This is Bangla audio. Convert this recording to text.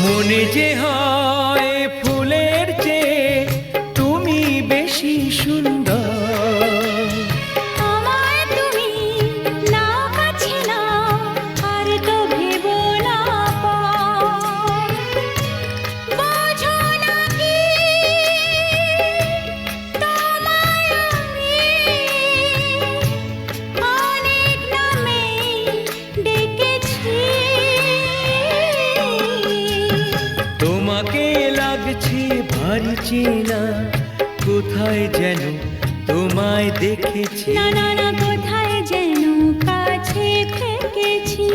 মনে যে হয় ফুলের চেয়ে তুমি বেশি সুন্দর। আমায় তুমি নাও কাছে নাও, আর তো ভেবো না পর। বোঝো না কি তোমায় আমি অনেক নামে ডেকেছি। তোমাকে লাগছে ভারী চেনা, কোথায় যেন তোমায় দেখেছি। না না না, কোথায় যেন কাছে থেকেছি।